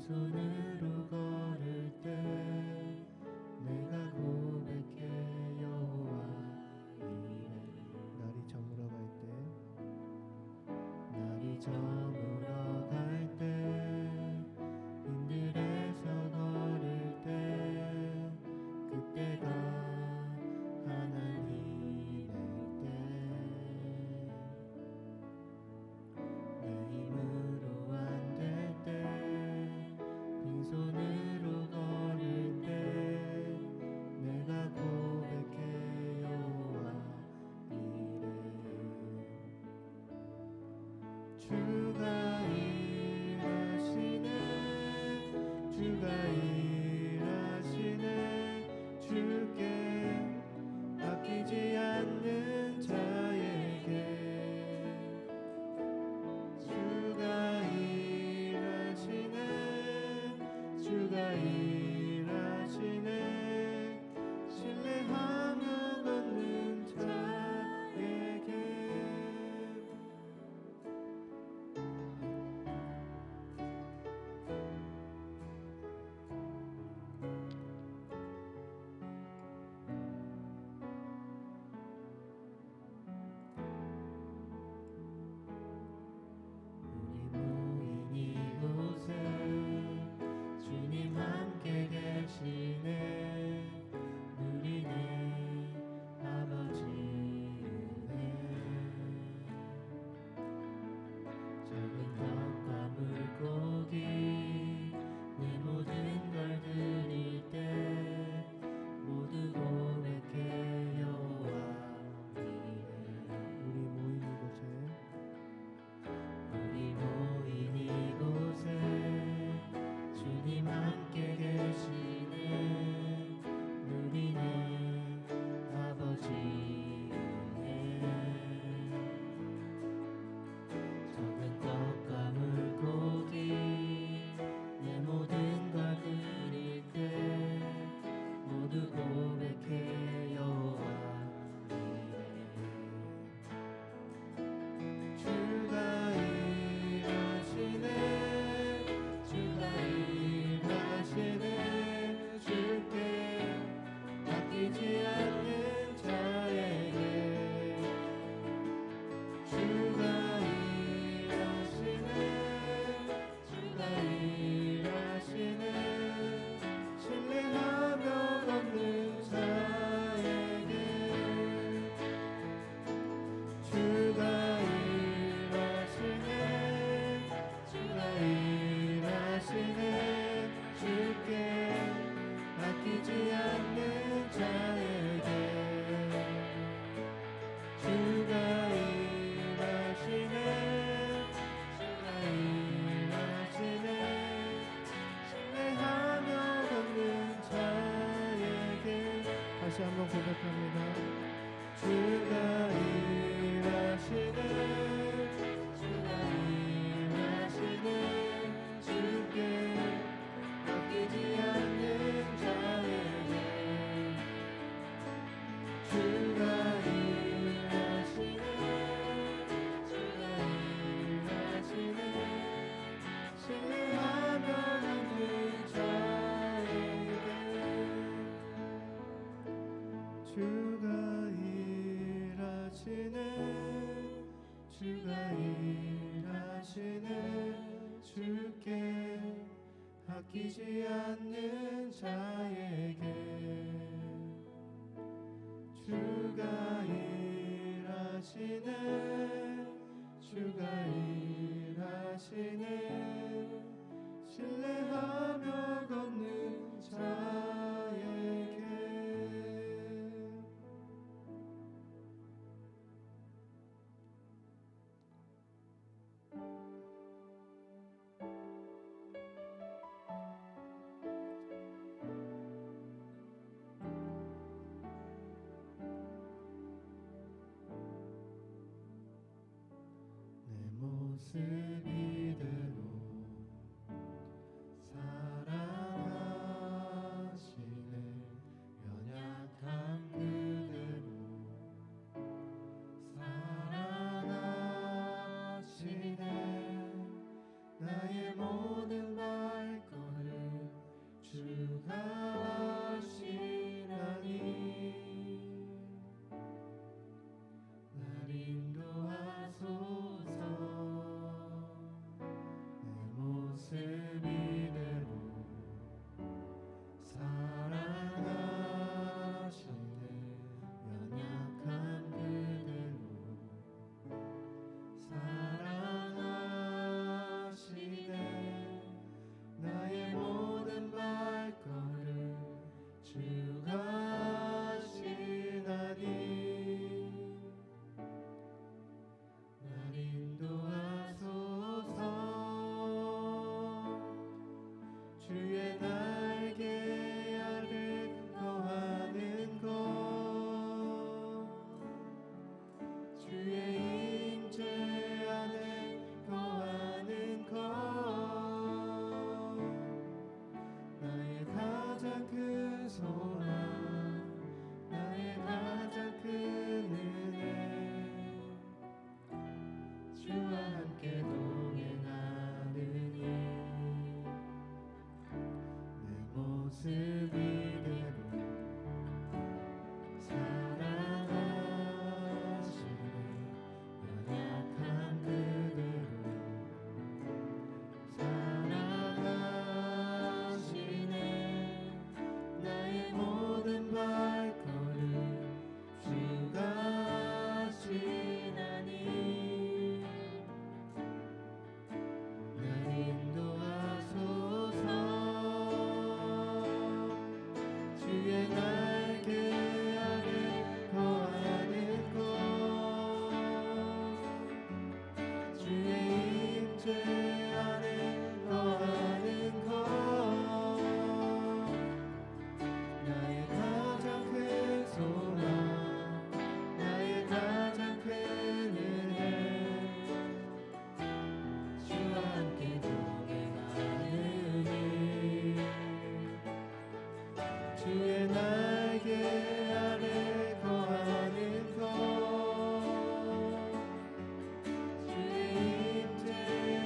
빈손으로 걸을 때 내가 고백해 여호와 이래. 날이 저물어 갈 때 날이 저물어 갈 때 빈들에서 걸을 때 그때가 하나님의 때 내 힘으로 안 될 때 빈손으로 걸을 때 내가 고백해 여호와 이래. 주가 일하시네 주가 일하시네 주께 아끼지 않는 자에게 주가 일하시네 주가 일하시네 신뢰하며 걷는 자에게. 우리 모인 이곳에 주님 함께 계시네. 누리네 아버지 은혜. 작은 떡과 물고기 내 모든 걸 드릴 때 모두 고백해 여호와 이래. 우리 모인 이곳에 우리 모인 이곳에 주님 함께 계시네. 누리네 아버지 은혜. 작은 떡과 물고기 내 모든 걸 드릴 때 모두 고백해 여호와 이래. 주가 일하시네 주가 일하시네 주께 아끼지 않는 자에게 주가 일하시네 주가 일하시네 신뢰하며 걷는 자에게 주가 일하시네 주가 일하시네 주께 아끼지 않는 자에게 주가 일하시네 주가 일하시네 신뢰하며 걷는 자에게. 다시 한번 고백합니다. 주가 일하시네 주가 일하시네 주께 아끼지 않는 자에게 주가 일하시네 주가 일하시네 신뢰하며 걷는 자에게 주가 일하시네 주가 일하시네 주께 아끼지 않는 자에게 주가 일하시네 주가 일하시네 신뢰하며 걷는 자에게. 내 모습 이대로 사랑하시네 연약한 그대로 사랑하시네 나의 모든 발 것 주의 날개 아래 거하는 것 주의 임재 안에 거하는 것 나의 가장 큰 소망 나의 가장 큰 은혜 주와 함께 동행하느니 내 모습 이대로 사랑하시네 연약한 그대로 사랑하시네 나의 모든 발걸음 주가 하시나니 날 인도하소서 주의 날개 아래 거하는 것 주의 임재 안에 거하는 것 나의 가장 큰 소망 나의 가장 큰 은혜 주와 함께 동행하느니 주의 날개 아래 거하는 것 주의 임재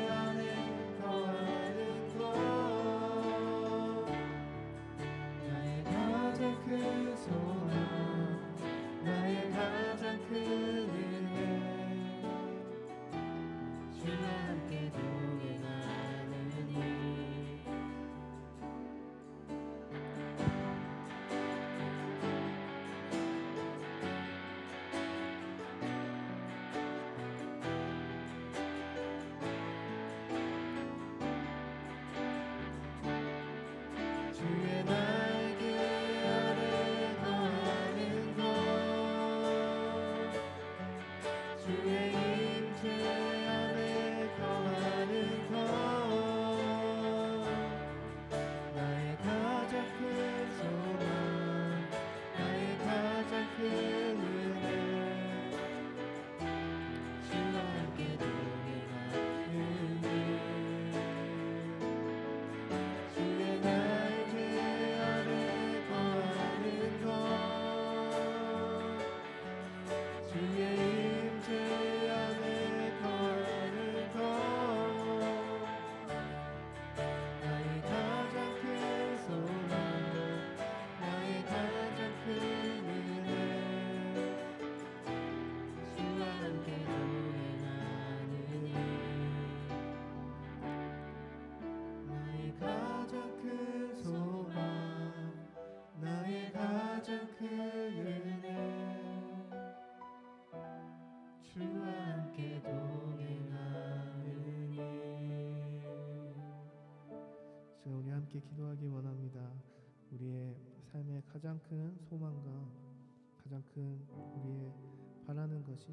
안에 거하는 것 나의 가장 큰 소망 나의 가장 큰 은혜 주와 함께 동행하느니 주의 날개 아래 거하는 것 주의 임재 안에 거하는 것 나의 가장 큰 소망 나의 가장 큰 은혜 주와 함께 동행하느니 주의 날개 아래 거하는 것 주의 임재 안에 거하는 것 나의 가장 큰 소망 나의 가장 큰 은혜 주와 함께 동행하느니 나의 가장 큰 소망 나의 가장 큰 은혜 주와 함께 동행하느니 지금 우리 함께 기도하기 원합니다. 우리의 삶의 가장 큰 소망과 가장 큰 우리의 바라는 것이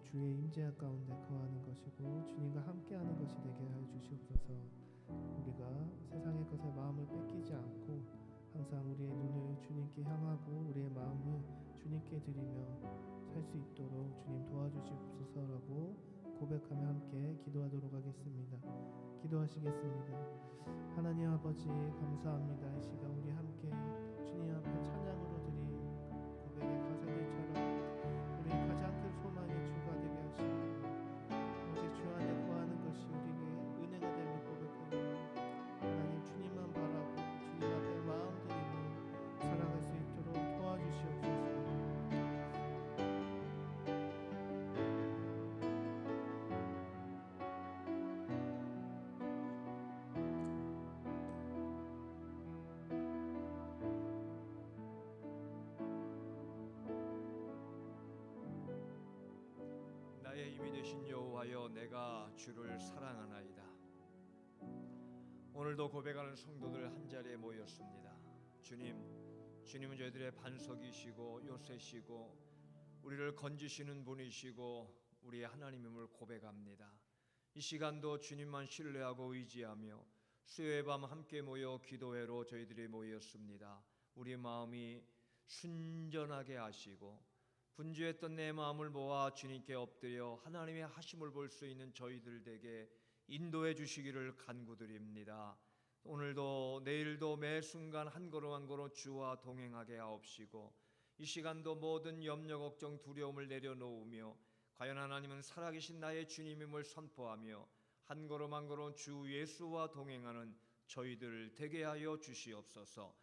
주의 임재 가운데 거하는 것이고 주님과 함께하는 것이 되게 하여 주시옵소서. 우리가 세상의 것에 마음을 뺏기지 않고 항상 우리의 눈을 주님께 향하고 우리의 마음을 주님께 드리며 살 수 있도록 주님 도와주시옵소서라고 고백하며 함께 기도하도록 하겠습니다. 기도하시겠습니다. 하나님 아버지 감사합니다. 이 시간 우리 함께 주님 앞에 찬양으로 드린 고백의 가사들처럼 우리의 가장 큰 소망이 주가 되게 하시고 오직 주 안에 거하는 것이 우리에게 은혜가 되며 고백하며 하나님 주님만 바라고 주님 앞에 마음 드리며 살아갈 수 있도록 도와주시옵소서. 나의 힘이 되신 여호와여 내가 주를 사랑하나이다. 오늘도 고백하는 성도들 한자리에 모였습니다. 주님은 저희들의 반석이시고 요새시고 우리를 건지시는 분이시고 우리의 하나님임을 고백합니다. 이 시간도 주님만 신뢰하고 의지하며 수요일 밤 함께 모여 기도회로 저희들이 모였습니다. 우리 마음이 순전하게 하시고 분주했던 내 마음을 모아 주님께 엎드려 하나님의 하심을 볼 수 있는 저희들에게 인도해 주시기를 간구드립니다. 오늘도 내일도 매 순간 한 걸음 한 걸음 주와 동행하게 하옵시고 이 시간도 모든 염려 걱정 두려움을 내려놓으며 과연 하나님은 살아계신 나의 주님임을 선포하며 한 걸음 한 걸음 주 예수와 동행하는 저희들 되게 하여 주시옵소서.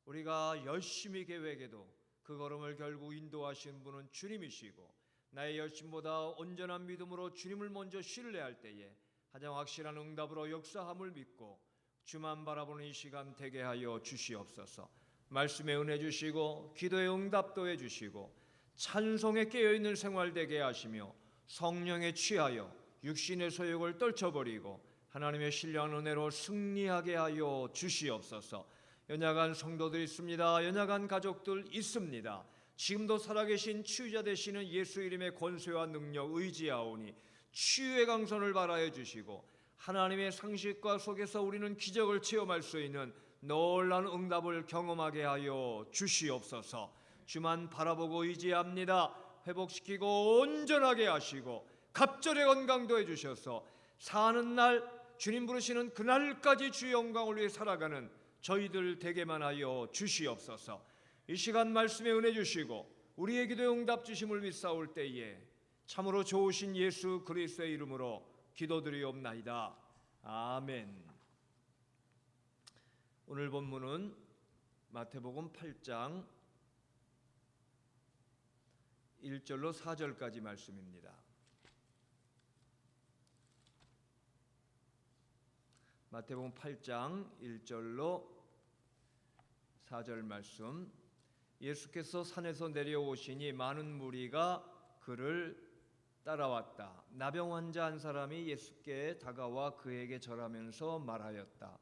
우리가 열심히 계획해도 그 걸음을 결국 인도하시는 분은 주님이시고 나의 열심보다 온전한 믿음으로 주님을 먼저 신뢰할 때에 가장 확실한 응답으로 역사함을 믿고 주만 바라보는 이 시간 되게 하여 주시옵소서. 말씀에 은혜 주시고 기도에 응답도 해주시고 찬송에 깨어있는 생활 되게 하시며 성령에 취하여 육신의 소욕을 떨쳐버리고 하나님의 신령한 은혜로 승리하게 하여 주시옵소서. 연약한 성도들 있습니다. 연약한 가족들 있습니다. 지금도 살아계신 치유자 되시는 예수 이름의 권세와 능력 의지하오니 치유의 강선을 발하여 주시고 하나님의 상식과 속에서 우리는 기적을 체험할 수 있는 놀라운 응답을 경험하게 하여 주시옵소서. 주만 바라보고 의지합니다. 회복시키고 온전하게 하시고 갑절의 건강도 해주셔서 사는 날 주님 부르시는 그날까지 주의 영광을 위해 살아가는 저희들 되게만 하여 주시옵소서. 이 시간 말씀에 은혜 주시고 우리의 기도에 응답 주심을 믿사올 때에 참으로 좋으신 예수 그리스도의 이름으로 기도드리옵나이다. 아멘. 오늘 본문은 마태복음 8장 1절로 4절까지 말씀입니다. 마태복음 8장 1절로 4절 말씀. 예수께서 산에서 내려오시니 많은 무리가 그를 따라왔다. 나병 환자 한 사람이 예수께 다가와 그에게 절하면서 말하였다.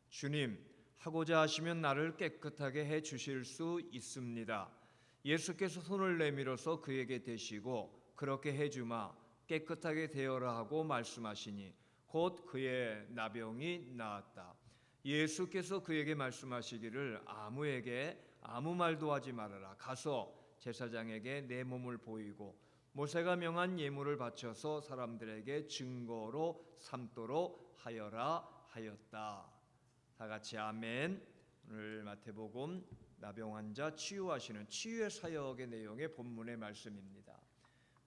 주님, 하고자 하시면 나를 깨끗하게 해 주실 수 있습니다. 예수께서 손을 내밀어서 그에게 대시고 그렇게 해주마 깨끗하게 되어라 하고 말씀하시니 곧 그의 나병이 나았다. 예수께서 그에게 말씀하시기를 아무에게 아무 말도 하지 말아라. 가서 제사장에게 내 몸을 보이고 모세가 명한 예물을 바쳐서 사람들에게 증거로 삼도록 하여라 하였다. 다 같이 아멘. 오늘 마태복음 나병 환자 치유하시는 치유의 사역의 내용의 본문의 말씀입니다.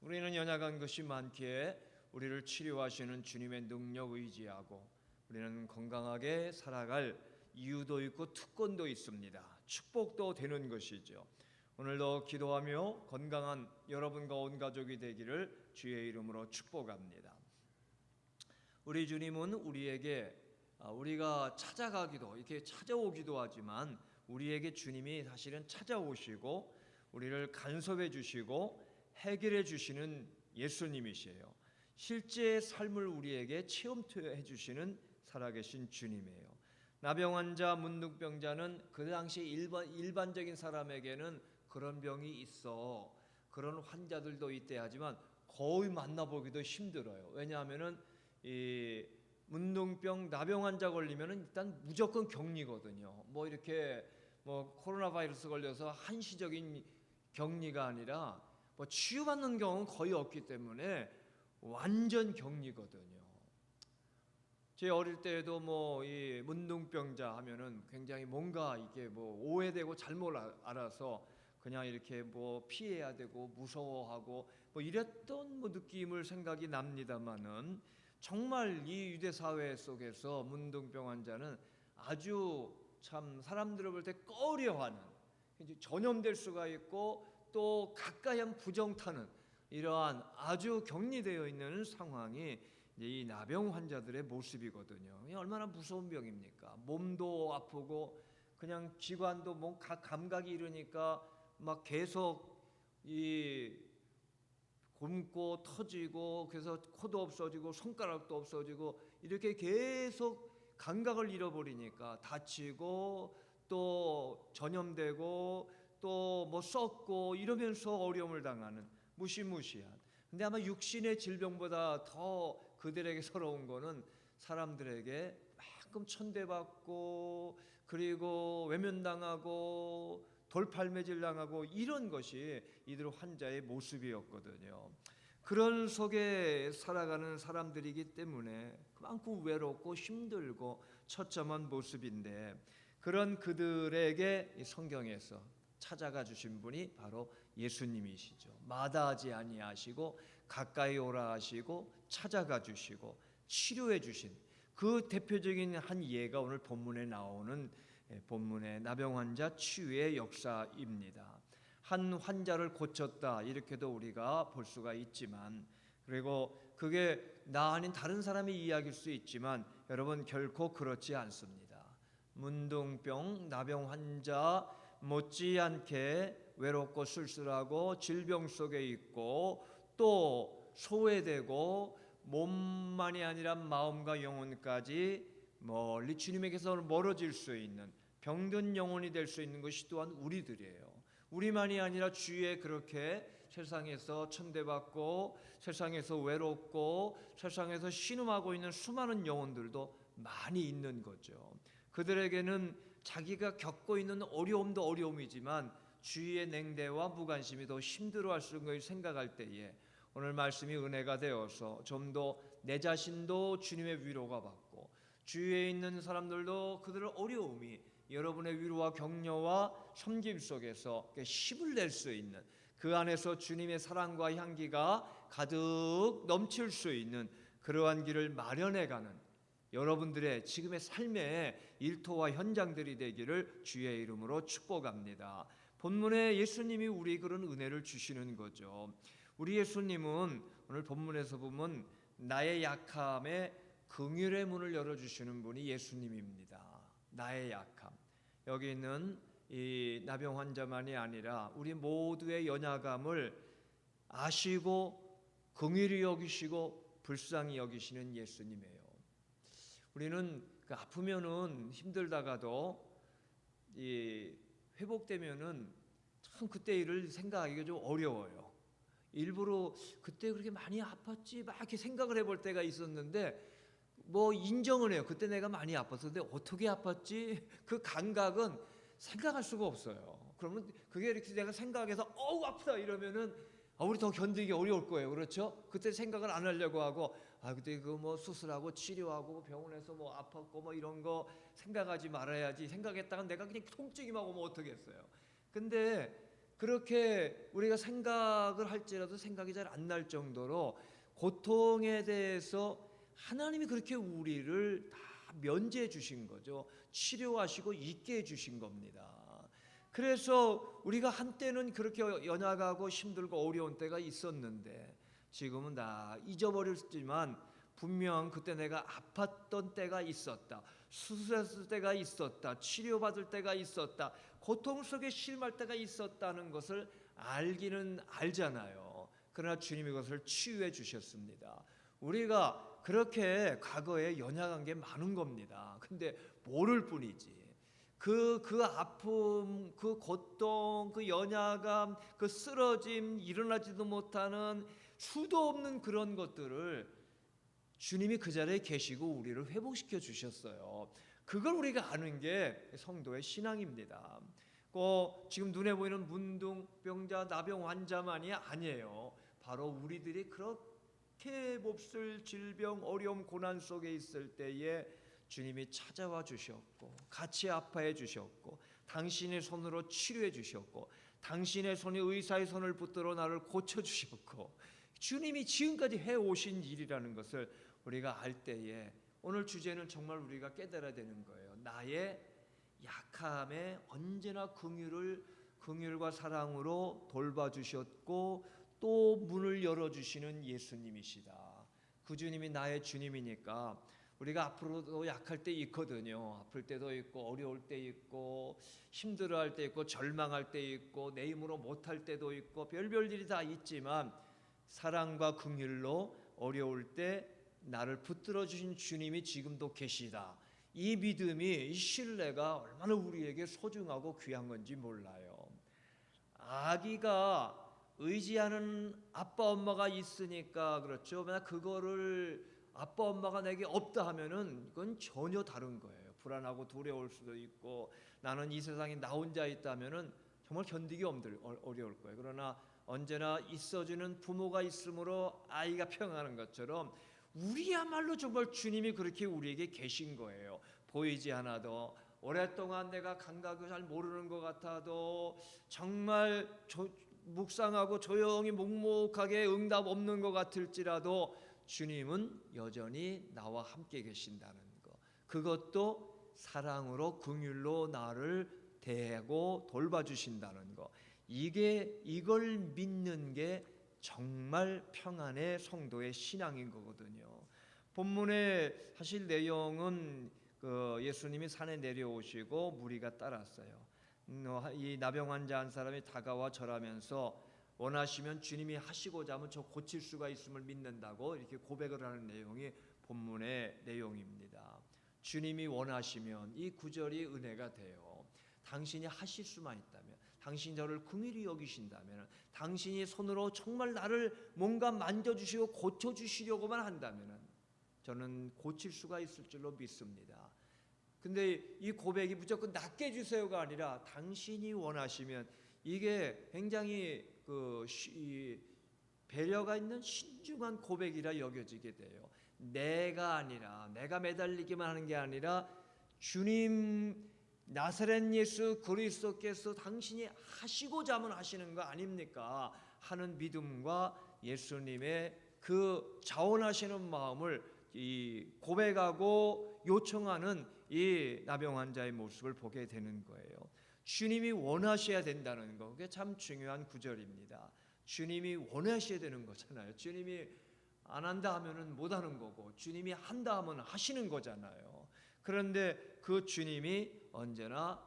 우리는 연약한 것이 많기에 우리를 치료하시는 주님의 능력 의지하고 우리는 건강하게 살아갈 이유도 있고 특권도 있습니다. 축복도 되는 것이죠. 오늘도 기도하며 건강한 여러분과 온 가족이 되기를 주의 이름으로 축복합니다. 우리 주님은 우리에게 우리가 찾아가기도 이렇게 찾아오기도 하지만 우리에게 주님이 사실은 찾아오시고 우리를 간섭해 주시고 해결해 주시는 예수님이시에요. 실제 삶을 우리에게 체험해 주시는 살아계신 주님이에요. 나병 환자, 문둥병자는 그 당시 일반적인 사람에게는 그런 병이 있어, 그런 환자들도 있대 하지만 거의 만나보기도 힘들어요. 왜냐하면은 이 문둥병, 나병 환자 걸리면은 일단 무조건 격리거든요. 뭐 이렇게 뭐 코로나 바이러스 걸려서 한시적인 격리가 아니라 뭐 치유받는 경우는 거의 없기 때문에 완전 격리거든요. 제 어릴 때에도 뭐 이 문둥병자 하면은 굉장히 뭔가 이게 뭐 오해되고 잘못 알아서 그냥 이렇게 뭐 피해야 되고 무서워하고 뭐 이랬던 뭐 느낌을 생각이 납니다만은 정말 이 유대 사회 속에서 문둥병 환자는 아주 참 사람들을 볼 때 꺼려하는, 전염될 수가 있고 또 가까이 하면 부정타는 이러한 아주 격리되어 있는 상황이 이 나병 환자들의 모습이거든요. 얼마나 무서운 병입니까? 몸도 아프고 그냥 기관도 뭐 감각이 이러니까 막 계속 이 굼고 터지고 그래서 코도 없어지고 손가락도 없어지고 이렇게 계속 감각을 잃어버리니까 다치고 또 전염되고 또 뭐 썩고 이러면서 어려움을 당하는 무시무시한. 근데 아마 육신의 질병보다 더 그들에게 서러운 거는 사람들에게 막 가끔 천대받고 그리고 외면당하고 돌팔매질 당하고 이런 것이 이들 환자의 모습이었거든요. 그런 속에 살아가는 사람들이기 때문에 그만큼 외롭고 힘들고 처참한 모습인데, 그런 그들에게 성경에서 찾아가 주신 분이 바로 예수님이시죠. 마다하지 아니하시고 가까이 오라 하시고 찾아가 주시고 치료해 주신 그 대표적인 한 예가 오늘 본문에 나오는 본문의 나병 환자 치유의 역사입니다. 한 환자를 고쳤다 이렇게도 우리가 볼 수가 있지만, 그리고 그게 나 아닌 다른 사람의 이야기일 수 있지만 여러분 결코 그렇지 않습니다. 문둥병 나병 환자 못지않게 외롭고 쓸쓸하고 질병 속에 있고 또 소외되고 몸만이 아니라 마음과 영혼까지 멀리 주님에게서 멀어질 수 있는 병든 영혼이 될 수 있는 것이 또한 우리들이에요. 우리만이 아니라 주위에 그렇게 세상에서 천대받고 세상에서 외롭고 세상에서 신음하고 있는 수많은 영혼들도 많이 있는 거죠. 그들에게는 자기가 겪고 있는 어려움도 어려움이지만 주위의 냉대와 무관심이 더 힘들어할 수 있는 것을 생각할 때에 오늘 말씀이 은혜가 되어서 좀 더 내 자신도 주님의 위로가 받고 주위에 있는 사람들도 그들의 어려움이 여러분의 위로와 격려와 섬김 속에서 힘을 낼 수 있는, 그 안에서 주님의 사랑과 향기가 가득 넘칠 수 있는 그러한 길을 마련해가는 여러분들의 지금의 삶의 일터와 현장들이 되기를 주의 이름으로 축복합니다. 본문에 예수님이 우리 그런 은혜를 주시는 거죠. 우리 예수님은 오늘 본문에서 보면 나의 약함에 긍휼의 문을 열어주시는 분이 예수님입니다. 나의 약함. 여기 있는 이 나병 환자만이 아니라 우리 모두의 연약함을 아시고 긍휼히 여기시고 불쌍히 여기시는 예수님이에요. 우리는 아프면은 힘들다가도 이 회복되면은 참 그때 일을 생각하기가 좀 어려워요. 일부러 그때 그렇게 많이 아팠지 막 이렇게 생각을 해볼 때가 있었는데 뭐 인정을 해요. 그때 내가 많이 아팠었는데 어떻게 아팠지? 그 감각은 생각할 수가 없어요. 그러면 그게 이렇게 내가 생각해서 어우 아프다 이러면은 우리 더 견디기 어려울 거예요. 그렇죠? 그때 생각을 안 하려고 하고 그때 그 뭐 수술하고 치료하고 병원에서 뭐 아팠고 뭐 이런 거 생각하지 말아야지 생각했다가 내가 그냥 통증이 막 오면 어떡겠어요. 근데 그렇게 우리가 생각을 할지라도 생각이 잘 안 날 정도로 고통에 대해서 하나님이 그렇게 우리를 다 면제해 주신 거죠. 치료하시고 있게 해 주신 겁니다. 그래서 우리가 한때는 그렇게 연약하고 힘들고 어려운 때가 있었는데 지금은 다 잊어버렸지만 분명 그때 내가 아팠던 때가 있었다. 수술했을 때가 있었다. 치료받을 때가 있었다. 고통 속에 실망할 때가 있었다는 것을 알기는 알잖아요. 그러나 주님이 그것을 치유해 주셨습니다. 우리가 그렇게 과거에 연약한 게 많은 겁니다. 근데 모를 뿐이지. 그 아픔, 그 고통, 그 연약함, 그 쓰러짐, 일어나지도 못하는 수도 없는 그런 것들을 주님이 그 자리에 계시고 우리를 회복시켜 주셨어요. 그걸 우리가 아는 게 성도의 신앙입니다. 지금 눈에 보이는 문둥병자, 나병 환자만이 아니에요. 바로 우리들이 그렇게 몹쓸 질병, 어려움, 고난 속에 있을 때에 주님이 찾아와 주셨고 같이 아파해 주셨고 당신의 손으로 치료해 주셨고 당신의 손이 의사의 손을 붙들어 나를 고쳐 주셨고 주님이 지금까지 해오신 일이라는 것을 우리가 알 때에 오늘 주제는 정말 우리가 깨달아야 되는 거예요. 나의 약함에 언제나 긍휼과 사랑으로 돌봐주셨고 또 문을 열어주시는 예수님이시다. 그 주님이 나의 주님이니까 우리가 앞으로도 약할 때 있거든요. 아플 때도 있고 어려울 때 있고 힘들어할 때 있고 절망할 때 있고 내 힘으로 못할 때도 있고 별별 일이 다 있지만 사랑과 긍휼로 어려울 때 나를 붙들어 주신 주님이 지금도 계시다. 이 믿음이, 이 신뢰가 얼마나 우리에게 소중하고 귀한 건지 몰라요. 아기가 의지하는 아빠 엄마가 있으니까 그렇죠. 그거를 아빠 엄마가 내게 없다 하면은 그건 전혀 다른 거예요. 불안하고 두려울 수도 있고 나는 이 세상에 나 혼자 있다면은 정말 견디기 어려울 거예요. 그러나 언제나 있어주는 부모가 있으므로 아이가 평안한 것처럼 우리야말로 정말 주님이 그렇게 우리에게 계신 거예요. 보이지 않아도 오랫동안 내가 감각을 잘 모르는 것 같아도 정말 묵상하고 조용히 묵묵하게 응답 없는 것 같을지라도 주님은 여전히 나와 함께 계신다는 것, 그것도 사랑으로 긍휼로 나를 대하고 돌봐주신다는 것, 이걸 믿는 게 정말 평안의 성도의 신앙인 거거든요. 본문의 사실 내용은 예수님이 산에 내려오시고 무리가 따랐어요. 이 나병 환자 한 사람이 다가와 절하면서 원하시면 주님이 하시고자 하면 저 고칠 수가 있음을 믿는다고 이렇게 고백을 하는 내용이 본문의 내용입니다. 주님이 원하시면 이 구절이 은혜가 돼요. 당신이 하실 수만 있다면, 당신이 저를 긍휼히 여기신다면, 당신이 손으로 정말 나를 뭔가 만져주시고 고쳐주시려고만 한다면 저는 고칠 수가 있을 줄로 믿습니다. 근데 이 고백이 무조건 낫게 해주세요가 아니라 당신이 원하시면, 이게 굉장히 배려가 있는 신중한 고백이라 여겨지게 돼요. 내가 아니라, 내가 매달리기만 하는 게 아니라 주님 나사렛 예수 그리스도께서 당신이 하시고자 하면 하시는 거 아닙니까? 하는 믿음과 예수님의 그 자원하시는 마음을 고백하고 요청하는 이 나병 환자의 모습을 보게 되는 거예요. 주님이 원하셔야 된다는 거, 그게 참 중요한 구절입니다. 주님이 원하셔야 되는 거잖아요. 주님이 안 한다 하면은 못 하는 거고, 주님이 한다 하면 하시는 거잖아요. 그런데 그 주님이 언제나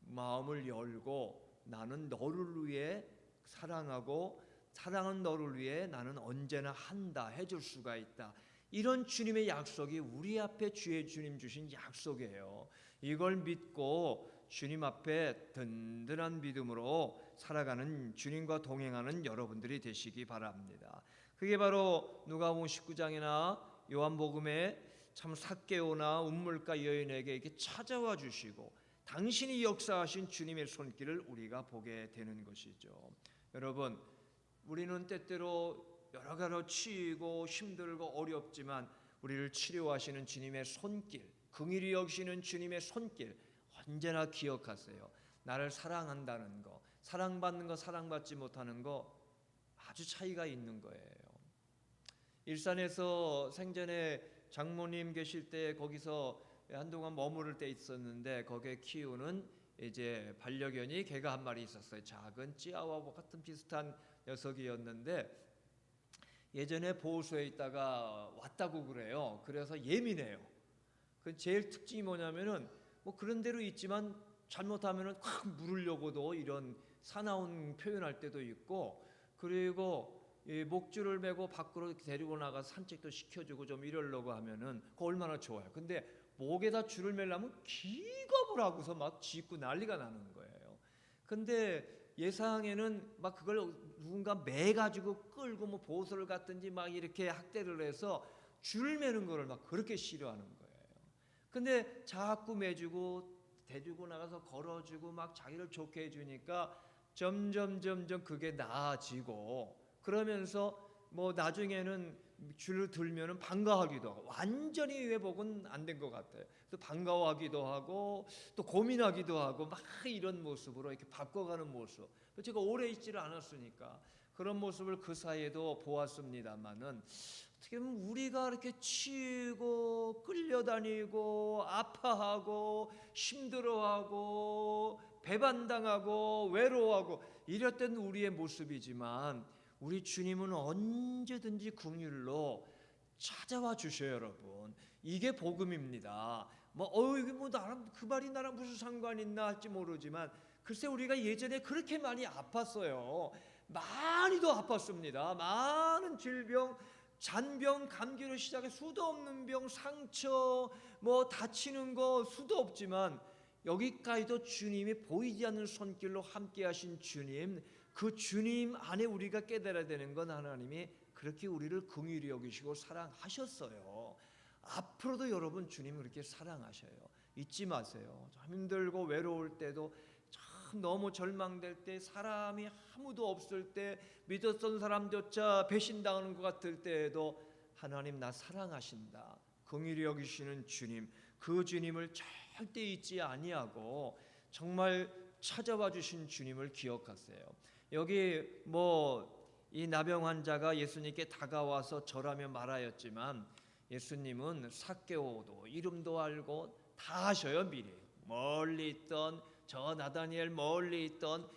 마음을 열고 나는 너를 위해 사랑하고 사랑은 너를 위해 나는 언제나 한다 해줄 수가 있다. 이런 주님의 약속이 우리 앞에 주님 주신 약속이에요. 이걸 믿고 주님 앞에 든든한 믿음으로 살아가는, 주님과 동행하는 여러분들이 되시기 바랍니다. 그게 바로 누가복음 19장이나 요한복음에 참 삭개오나 운물가 여인에게 이렇게 찾아와 주시고 당신이 역사하신 주님의 손길을 우리가 보게 되는 것이죠. 여러분, 우리는 때때로 여러 가지로 치이고 힘들고 어렵지만 우리를 치료하시는 주님의 손길, 긍휼히 여기시는 주님의 손길 언제나 기억하세요. 나를 사랑한다는 거, 사랑받는 거, 사랑받지 못하는 거 아주 차이가 있는 거예요. 일산에서 생전에 장모님 계실 때 거기서 한동안 머무를 때 있었는데, 거기에 키우는 이제 반려견이 개가 한 마리 있었어요. 작은 치아와 같은 비슷한 녀석이었는데 예전에 보호소에 있다가 왔다고 그래요. 그래서 예민해요. 그 제일 특징이 뭐냐면은 뭐 그런 대로 있지만 잘못하면은 확 물으려고도 이런 사나운 표현할 때도 있고, 그리고 이 목줄을 메고 밖으로 데리고 나가서 산책도 시켜주고 좀 이러려고 하면은 그거 얼마나 좋아요. 근데 목에다 줄을 매려면 기겁을 하고서 막 짖고 난리가 나는 거예요. 근데 예상에는 막 그걸 누군가 매가지고 끌고 뭐 보호소를 갔든지 막 이렇게 학대를 해서 줄 매는 거를 막 그렇게 싫어하는 거예요. 근데 자꾸 매주고 데리고 나가서 걸어주고 막 자기를 좋게 해주니까 점점 그게 나아지고, 그러면서 뭐 나중에는 줄을 들면은 반가워하기도 하고, 완전히 회복은 안 된 것 같아요. 또 반가워하기도 하고 또 고민하기도 하고 막 이런 모습으로 이렇게 바꿔가는 모습. 제가 오래 있지를 않았으니까 그런 모습을 그 사이에도 보았습니다만은, 어떻게 보면 우리가 이렇게 치이고 끌려다니고 아파하고 힘들어하고 배반당하고 외로워하고 이랬던 우리의 모습이지만, 우리 주님은 언제든지 긍휼로 찾아와 주셔요, 여러분. 이게 복음입니다. 이게 뭐 나랑 그 말이 나랑 무슨 상관 있나 할지 모르지만, 글쎄 우리가 예전에 그렇게 많이 아팠어요. 많이도 아팠습니다. 많은 질병, 잔병, 감기로 시작해 수도 없는 병, 상처, 뭐 다치는 거 수도 없지만, 여기까지도 주님이 보이지 않는 손길로 함께 하신 주님, 그 주님 안에 우리가 깨달아야 되는 건 하나님이 그렇게 우리를 긍휼히 여기시고 사랑하셨어요. 앞으로도 여러분 주님 그렇게 사랑하셔요. 잊지 마세요. 참 힘들고 외로울 때도, 참 너무 절망될 때, 사람이 아무도 없을 때, 믿었던 사람조차 배신당하는 것 같을 때에도 하나님 나 사랑하신다, 긍휼히 여기시는 주님, 그 주님을 절대 잊지 아니하고 정말 찾아와 주신 주님을 기억하세요. 여기 이 나병 환자가 예수님께 다가와서 절하며 말하였지만, 예수님은 삭개오도 이름도 알고 다 아셔요. 미리 멀리 있던 저 나다니엘, 멀리 있던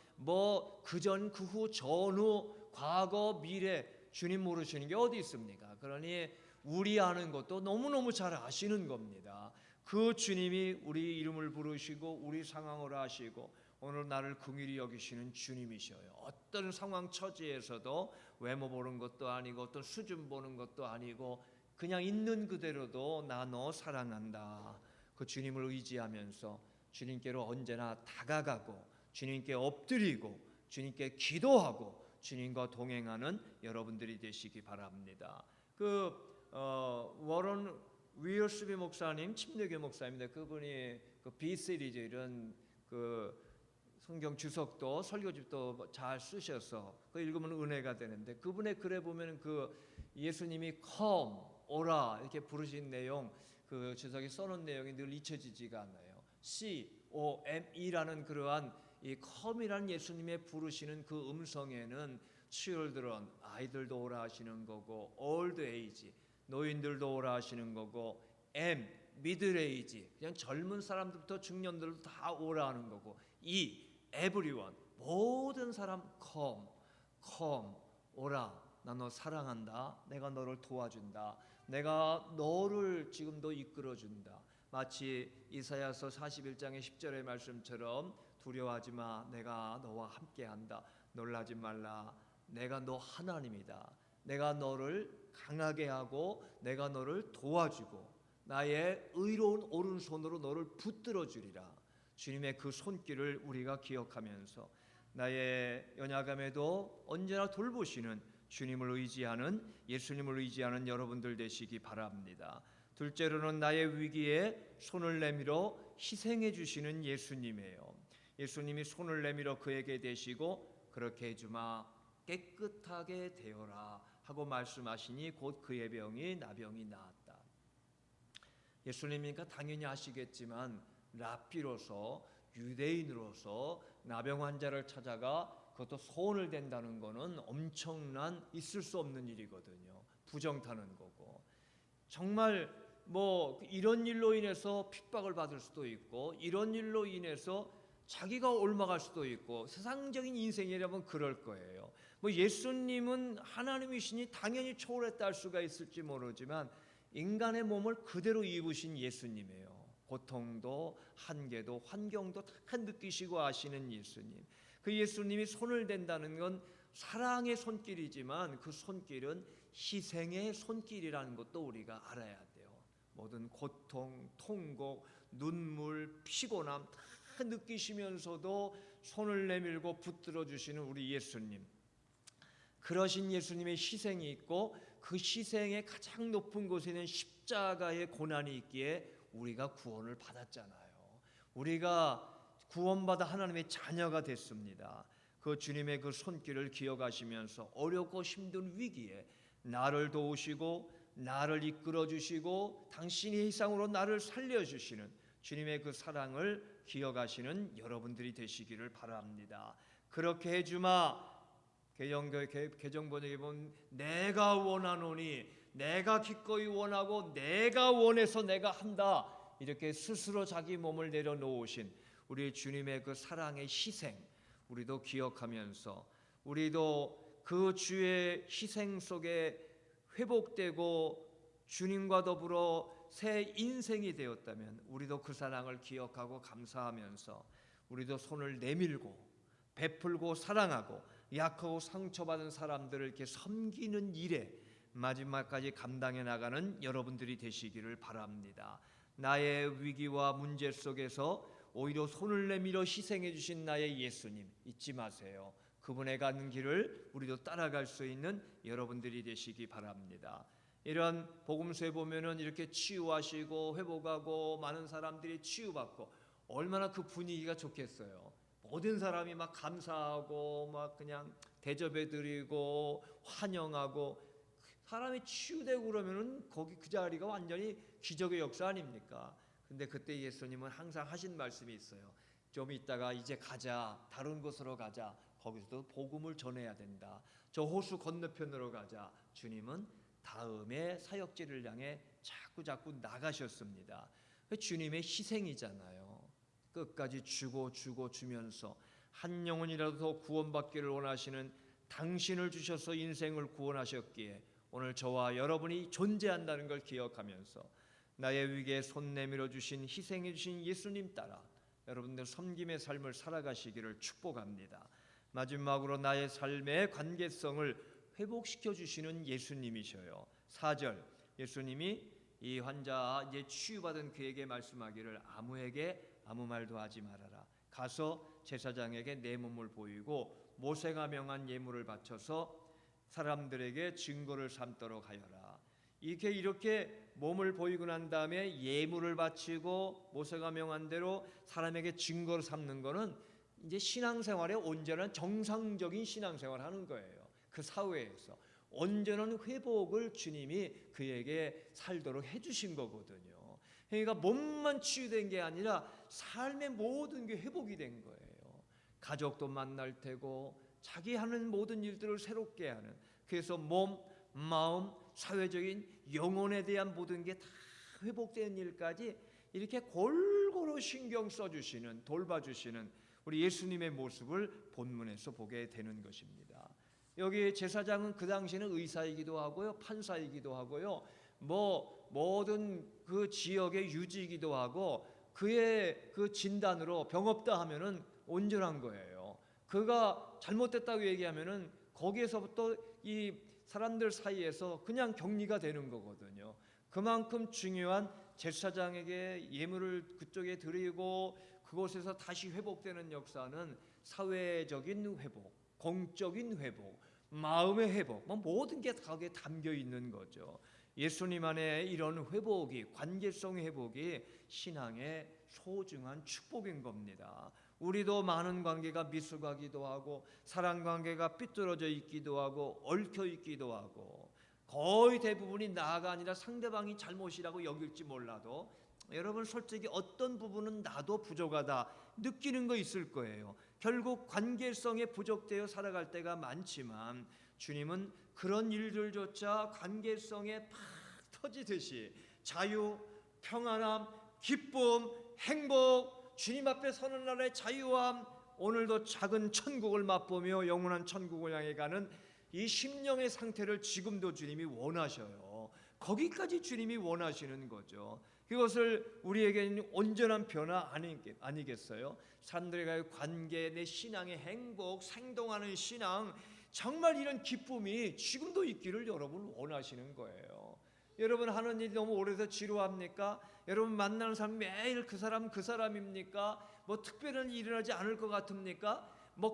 그전 그후 전후 과거 미래 주님 모르시는 게 어디 있습니까? 그러니 우리 아는 것도 너무너무 잘 아시는 겁니다. 그 주님이 우리 이름을 부르시고 우리 상황을 아시고 오늘 나를 긍휼히 여기시는 주님이셔요. 어떤 상황 처지에서도 외모 보는 것도 아니고 어떤 수준 보는 것도 아니고 그냥 있는 그대로도 나 너 사랑한다, 그 주님을 의지하면서 주님께로 언제나 다가가고 주님께 엎드리고 주님께 기도하고 주님과 동행하는 여러분들이 되시기 바랍니다. 워런 위얼스비 목사님, 침례교 목사입니다. 그분이 B 시리즈 이런 성경 주석도 설교집도 잘 쓰셔서 읽으면 은혜가 되는데, 그분의 글에 보면 예수님이 come, 오라 이렇게 부르신 내용, 주석에 써놓은 내용이 늘 잊혀지지가 않아요. COME라는 그러한 이 come이라는 예수님의 부르시는 그 음성에는 children, 아이들도 오라 하시는 거고, old age, 노인들도 오라 하시는 거고, M, middle age, 그냥 젊은 사람들부터 중년들도 다 오라 하는 거고, E, everyone, 모든 사람 come, 오라, 나 너 사랑한다, 내가 너를 도와준다, 내가 너를 지금도 이끌어준다. 마치 이사야서 41장의 10절의 말씀처럼 두려워하지 마, 내가 너와 함께한다, 놀라지 말라, 내가 너 하나님이다, 내가 너를 강하게 하고 내가 너를 도와주고 나의 의로운 오른손으로 너를 붙들어 주리라. 주님의 그 손길을 우리가 기억하면서 나의 연약함에도 언제나 돌보시는 주님을 의지하는, 예수님을 의지하는 여러분들 되시기 바랍니다. 둘째로는 나의 위기에 손을 내밀어 희생해 주시는 예수님이에요. 예수님이 손을 내밀어 그에게 대시고 그렇게 해주마, 깨끗하게 되어라 하고 말씀하시니 곧 그의 병이 나병이 나았다. 예수님이니까 당연히 아시겠지만 랍비로서, 유대인으로서 나병 환자를 찾아가 그것도 손을 댄다는 것은 엄청난, 있을 수 없는 일이거든요. 부정타는 거고, 정말 이런 일로 인해서 핍박을 받을 수도 있고, 이런 일로 인해서 자기가 옮아갈 수도 있고, 세상적인 인생이라면 그럴 거예요. 예수님은 하나님이시니 당연히 초월했다 할 수가 있을지 모르지만 인간의 몸을 그대로 입으신 예수님이에요. 고통도 한계도 환경도 다 느끼시고 아시는 예수님. 그 예수님이 손을 댄다는 건 사랑의 손길이지만 그 손길은 희생의 손길이라는 것도 우리가 알아야 돼요. 모든 고통, 통곡, 눈물, 피곤함 다 느끼시면서도 손을 내밀고 붙들어 주시는 우리 예수님. 그러신 예수님의 희생이 있고 그 희생의 가장 높은 곳에는 십자가의 고난이 있기에 우리가 구원을 받았잖아요. 우리가 구원받아 하나님의 자녀가 됐습니다. 그 주님의 그 손길을 기억하시면서 어렵고 힘든 위기에 나를 도우시고 나를 이끌어 주시고 당신의 희생으로 나를 살려 주시는 주님의 그 사랑을 기억하시는 여러분들이 되시기를 바랍니다. 그렇게 해주마. 개정번역에 보면 내가 원하노니, 내가 기꺼이 원하고 내가 원해서 내가 한다, 이렇게 스스로 자기 몸을 내려놓으신 우리 주님의 그 사랑의 희생, 우리도 기억하면서 우리도 그 주의 희생 속에 회복되고 주님과 더불어 새 인생이 되었다면 우리도 그 사랑을 기억하고 감사하면서 우리도 손을 내밀고 베풀고 사랑하고 약하고 상처받은 사람들을 이렇게 섬기는 일에 마지막까지 감당해 나가는 여러분들이 되시기를 바랍니다. 나의 위기와 문제 속에서 오히려 손을 내밀어 희생해 주신 나의 예수님 잊지 마세요. 그분의 가는 길을 우리도 따라갈 수 있는 여러분들이 되시기 바랍니다. 이런 복음서에 보면은 이렇게 치유하시고 회복하고 많은 사람들이 치유받고 얼마나 그 분위기가 좋겠어요. 모든 사람이 막 감사하고 막 그냥 대접해드리고 환영하고 사람이 치유되고 그러면은 거기 그 자리가 완전히 기적의 역사 아닙니까? 근데 그때 예수님은 항상 하신 말씀이 있어요. 좀 있다가 이제 가자, 다른 곳으로 가자. 거기서도 복음을 전해야 된다. 저 호수 건너편으로 가자. 주님은 다음에 사역지를 향해 자꾸 나가셨습니다. 주님의 희생이잖아요. 끝까지 주면서 한 영혼이라도 더 구원받기를 원하시는 당신을 주셔서 인생을 구원하셨기에 오늘 저와 여러분이 존재한다는 걸 기억하면서 나의 위기에 손 내밀어 주신 희생해 주신 예수님 따라 여러분들 섬김의 삶을 살아가시기를 축복합니다. 마지막으로 나의 삶의 관계성을 회복시켜 주시는 예수님이셔요. 4절 예수님이 이 환자 이제 치유받은 그에게 말씀하기를 아무에게 아무 말도 하지 말아라. 가서 제사장에게 내 몸을 보이고 모세가 명한 예물을 바쳐서 사람들에게 증거를 삼도록 하여라. 이렇게 몸을 보이고 난 다음에 예물을 바치고 모세가 명한 대로 사람에게 증거를 삼는 거는 이제 신앙생활의 온전한 정상적인 신앙생활을 하는 거예요. 그 사회에서 온전한 회복을 주님이 그에게 살도록 해주신 거거든요. 그러니까 몸만 치유된 게 아니라 삶의 모든 게 회복이 된 거예요. 가족도 만날 테고 자기 하는 모든 일들을 새롭게 하는, 그래서 몸, 마음, 사회적인 영혼에 대한 모든 게 다 회복되는 일까지 이렇게 골고루 신경 써주시는, 돌봐주시는 우리 예수님의 모습을 본문에서 보게 되는 것입니다. 여기 제사장은 그 당시에는 의사이기도 하고요, 판사이기도 하고요, 모든 그 지역의 유지이기도 하고, 그의 그 진단으로 병 없다 하면은 온전한 거예요. 그가 잘못됐다고 얘기하면은 거기에서부터 이 사람들 사이에서 그냥 격리가 되는 거거든요. 그만큼 중요한 제사장에게 예물을 그쪽에 드리고 그곳에서 다시 회복되는 역사는 사회적인 회복, 공적인 회복, 마음의 회복, 모든 게 다 거기에 담겨 있는 거죠. 예수님 안에 이런 회복이, 관계성 회복이 신앙의 소중한 축복인 겁니다. 우리도 많은 관계가 미숙하기도 하고 사랑 관계가 삐뚤어져 있기도 하고 얽혀 있기도 하고 거의 대부분이 나가 아니라 상대방이 잘못이라고 여길지 몰라도 여러분 솔직히 어떤 부분은 나도 부족하다 느끼는 거 있을 거예요. 결국 관계성에 부족되어 살아갈 때가 많지만 주님은 그런 일들조차 관계성에 팍 터지듯이 자유, 평안함, 기쁨, 행복, 주님 앞에 서는 날의 자유함, 오늘도 작은 천국을 맛보며 영원한 천국을 향해 가는 이 심령의 상태를 지금도 주님이 원하셔요. 거기까지 주님이 원하시는 거죠. 그것을 우리에게는 온전한 변화 아니겠어요? 사람들과의 관계, 내 신앙의 행복, 생동하는 신앙, 정말 이런 기쁨이 지금도 있기를 여러분 원하시는 거예요. 여러분 하는 일이 너무 오래돼서 지루합니까? 여러분 만나는 사람 매일 그 사람입니까? 특별한 일이 일어나지 않을 것 같습니까?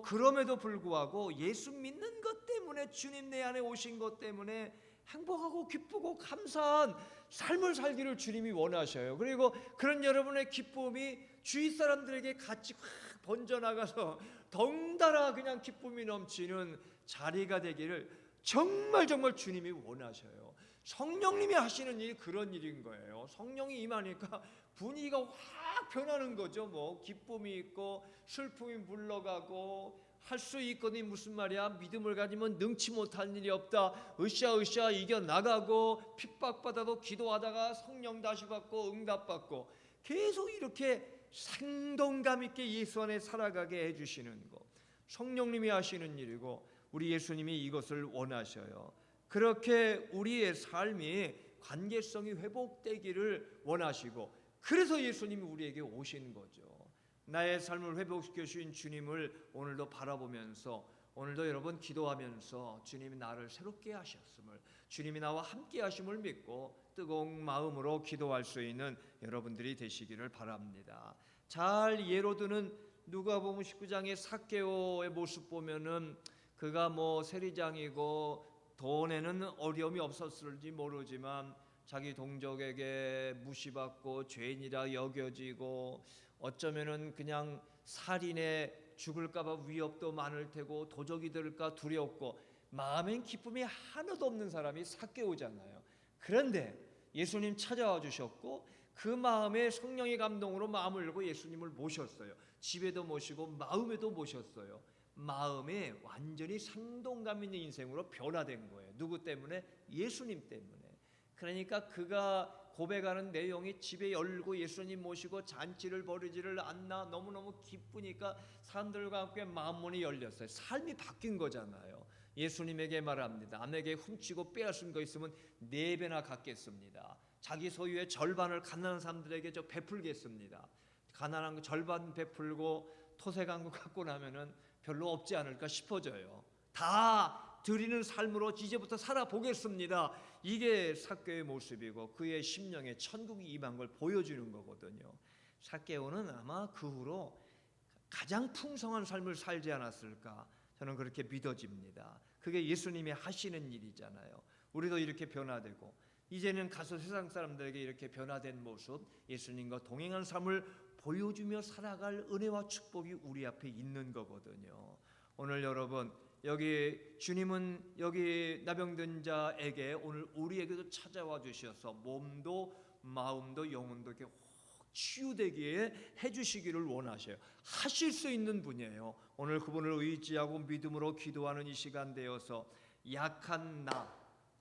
그럼에도 불구하고 예수 믿는 것 때문에, 주님 내 안에 오신 것 때문에 행복하고 기쁘고 감사한 삶을 살기를 주님이 원하셔요. 그리고 그런 여러분의 기쁨이 주위 사람들에게 같이 확 번져나가서 덩달아 그냥 기쁨이 넘치는 자리가 되기를 정말 주님이 원하셔요. 성령님이 하시는 일이 그런 일인 거예요. 성령이 임하니까 분위기가 확 변하는 거죠. 기쁨이 있고 슬픔이 물러가고, 할 수 있거니 무슨 말이야, 믿음을 가지면 능치 못할 일이 없다, 으쌰 이겨나가고, 핍박받아도 기도하다가 성령 다시 받고 응답받고, 계속 이렇게 생동감 있게 예수 안에 살아가게 해주시는 것, 성령님이 하시는 일이고 우리 예수님이 이것을 원하셔요. 그렇게 우리의 삶이 관계성이 회복되기를 원하시고, 그래서 예수님이 우리에게 오신 거죠. 나의 삶을 회복시켜 주신 주님을 오늘도 바라보면서, 오늘도 여러분 기도하면서 주님이 나를 새롭게 하셨음을, 주님이 나와 함께 하심을 믿고 뜨거운 마음으로 기도할 수 있는 여러분들이 되시기를 바랍니다. 잘 예로 드는 누가복음 19장의 삭개오의 모습 보면은 그가 세리장이고 돈에는 어려움이 없었을지 모르지만 자기 동족에게 무시받고 죄인이라 여겨지고 어쩌면은 그냥 살인에 죽을까봐 위협도 많을 테고 도적이 들을까 두렵고 마음엔 기쁨이 하나도 없는 사람이 삭개오잖아요. 그런데 예수님 찾아와 주셨고 그 마음에 성령의 감동으로 마음을 열고 예수님을 모셨어요. 집에도 모시고 마음에도 모셨어요. 마음에 완전히 생동감 있는 인생으로 변화된 거예요. 누구 때문에? 예수님 때문에. 그러니까 그가 고백하는 내용이 집에 열고 예수님 모시고 잔치를 벌이지를 않나 너무너무 기쁘니까 사람들과 함께 마음문이 열렸어요. 삶이 바뀐 거잖아요. 예수님에게 말합니다. 남에게 훔치고 빼앗은 거 있으면 4배나 갚겠습니다. 자기 소유의 절반을 가난한 사람들에게 저 베풀겠습니다. 가난한 거 절반 베풀고 토색한 거 갖고 나면은 별로 없지 않을까 싶어져요. 다 드리는 삶으로 이제부터 살아보겠습니다. 이게 삭개오의 모습이고 그의 심령에 천국이 임한 걸 보여주는 거거든요. 삭개오는 아마 그 후로 가장 풍성한 삶을 살지 않았을까 저는 그렇게 믿어집니다. 그게 예수님이 하시는 일이잖아요. 우리도 이렇게 변화되고 이제는 가서 세상 사람들에게 이렇게 변화된 모습, 예수님과 동행한 삶을 보여주며 살아갈 은혜와 축복이 우리 앞에 있는 거거든요. 오늘 여러분 여기 주님은 여기 나병든 자에게 오늘 우리에게도 찾아와 주셔서 몸도 마음도 영혼도 이렇게 치유되게 해주시기를 원하셔요. 하실 수 있는 분이에요. 오늘 그분을 의지하고 믿음으로 기도하는 이 시간 되어서 약한 나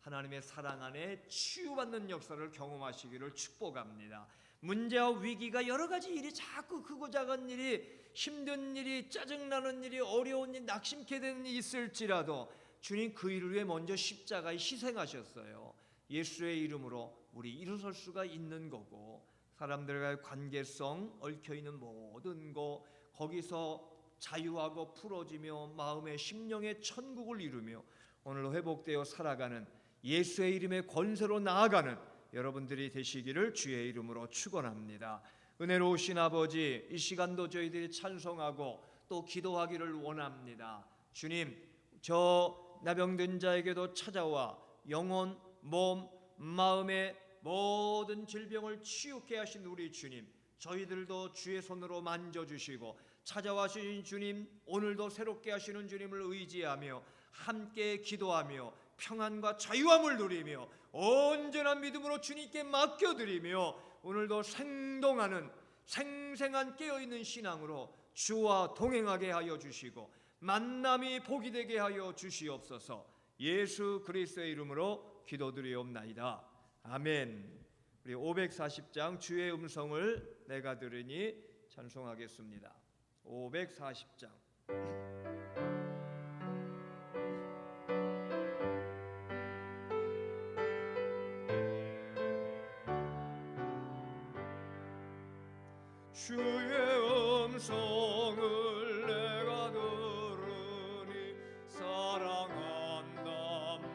하나님의 사랑 안에 치유받는 역사를 경험하시기를 축복합니다. 문제와 위기가 여러 가지 일이 자꾸 크고 작은 일이 힘든 일이 짜증나는 일이 어려운 일 낙심케 되는 일이 있을지라도 주님 그 일을 위해 먼저 십자가에 희생하셨어요. 예수의 이름으로 우리 일어설 수가 있는 거고 사람들과의 관계성 얽혀있는 모든 거 거기서 자유하고 풀어지며 마음의 심령의 천국을 이루며 오늘로 회복되어 살아가는 예수의 이름의 권세로 나아가는 여러분들이 되시기를 주의 이름으로 축원합니다. 은혜로우신 아버지 이 시간도 저희들이 찬송하고 또 기도하기를 원합니다. 주님 저 나병든 자에게도 찾아와 영혼, 몸, 마음의 모든 질병을 치유케 하신 우리 주님 저희들도 주의 손으로 만져주시고 찾아와 주신 주님 오늘도 새롭게 하시는 주님을 의지하며 함께 기도하며 평안과 자유함을 누리며 언제나 믿음으로 주님께 맡겨드리며 오늘도 생동하는 생생한 깨어있는 신앙으로 주와 동행하게 하여 주시고 만남이 복이 되게 하여 주시옵소서. 예수 그리스도의 이름으로 기도드리옵나이다. 아멘. 우리 540장 주의 음성을 내가 들으니 찬송하겠습니다. 540장 주의 음성을 내가 들으니 사랑한단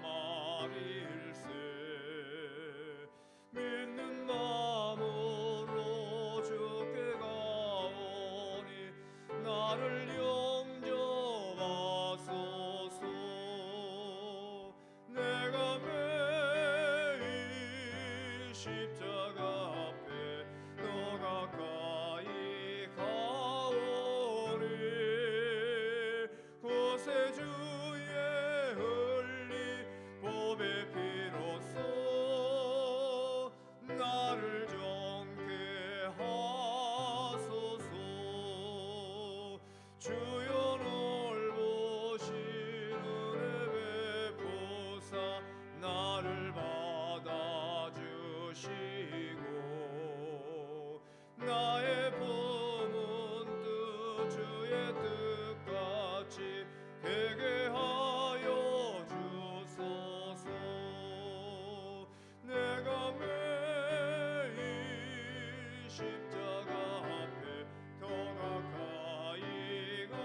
말일세 믿는 마음으로 주께 가오니 나를 영접하소서 내가 매일 십자가 앞에 너 가까이 가오니 곳에 주의 흘린 보배 피로써 나를 정케 하소서 주여 넓으신 은혜 베푸사 나를 받아주시고 나의 품은 뜻 주의 뜻같이 되게 하여 주소서 내가 매일 십자가 앞에 더 가까이 가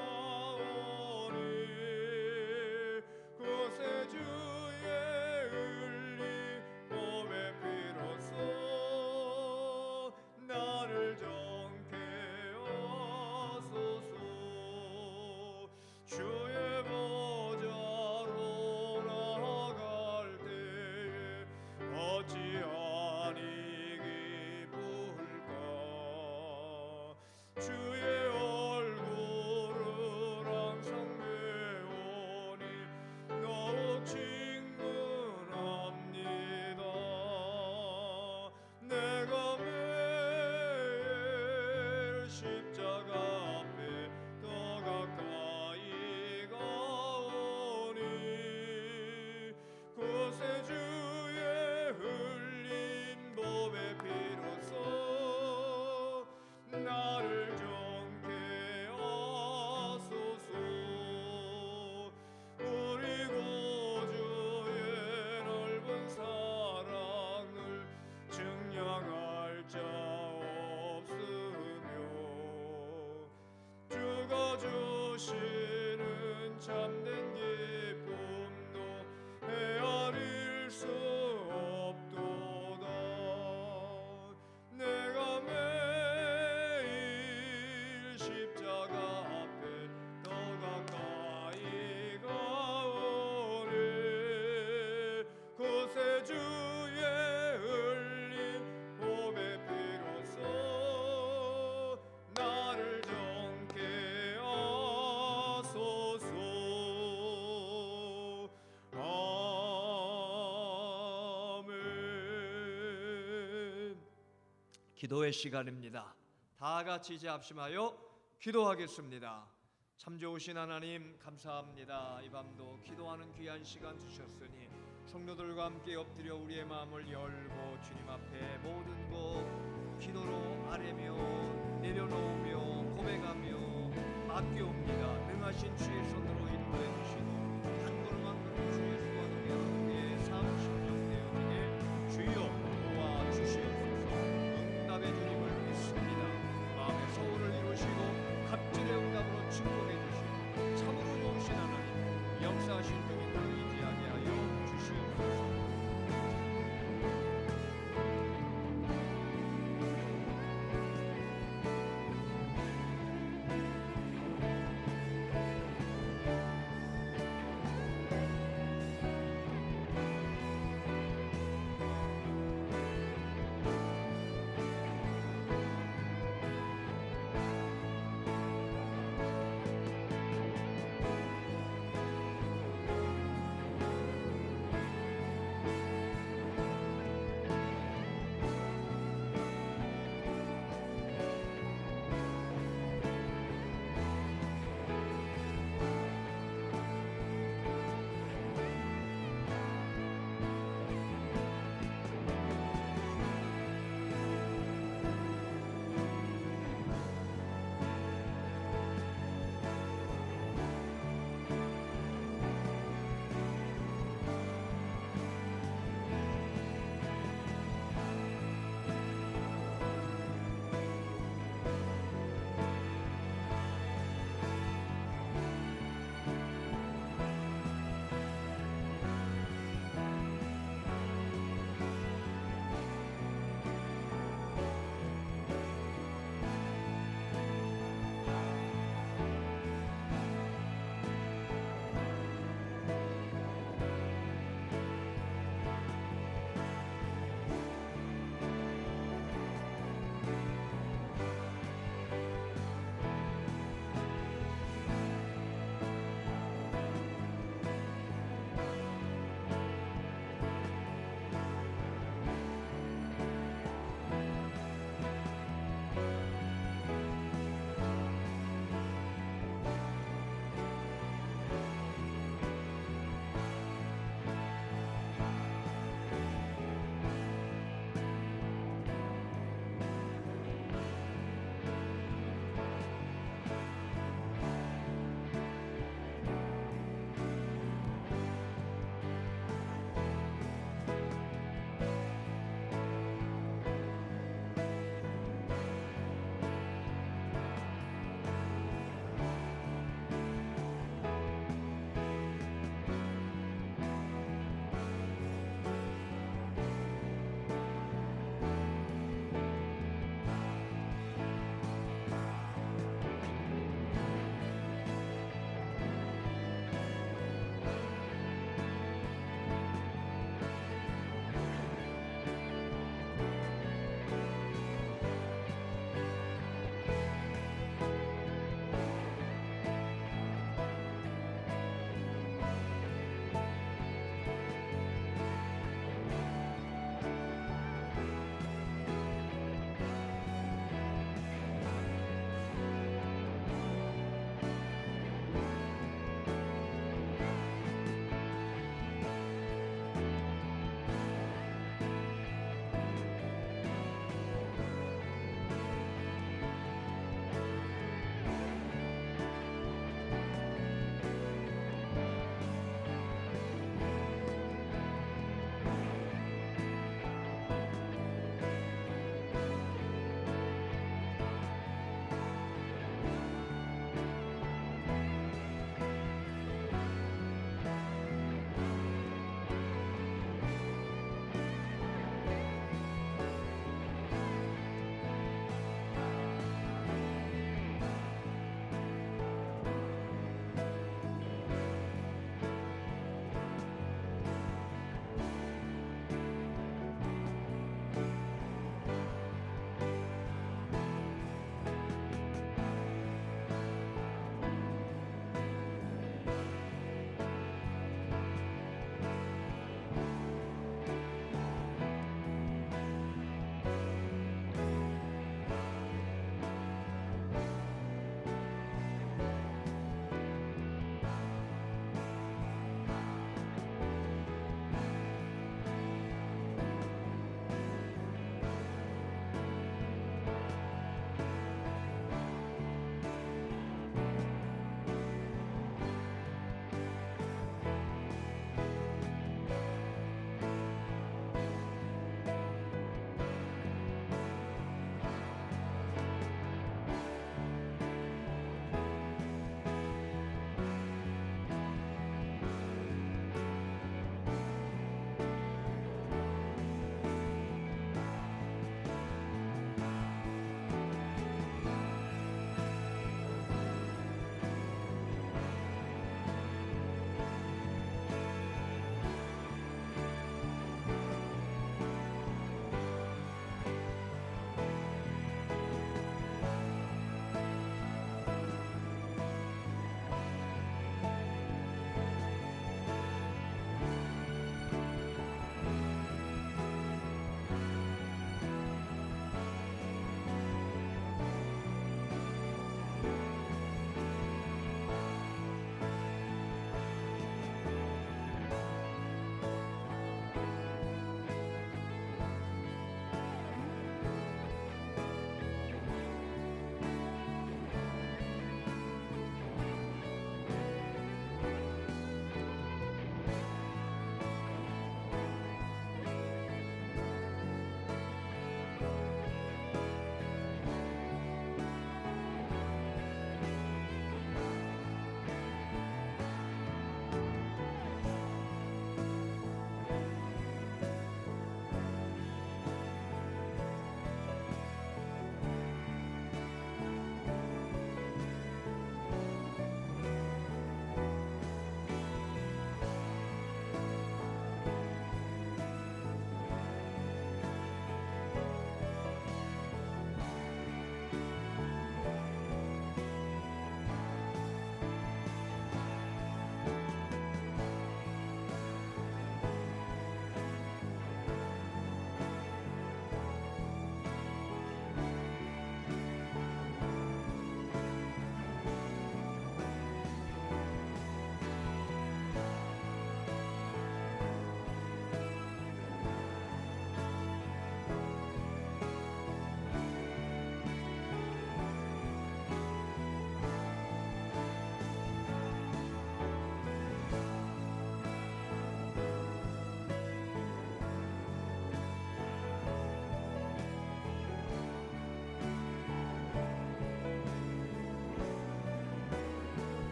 기도의 시간입니다. 다 같이 이제 합심하여 기도하겠습니다. 참 좋으신 하나님 감사합니다. 이 밤도 기도하는 귀한 시간 주셨으니 성도들과 함께 엎드려 우리의 마음을 열고 주님 앞에 모든 것 기도로 아뢰며 내려놓으며 고백하며 맡겨옵니다. 능하신 주의 손으로 인도해 주시고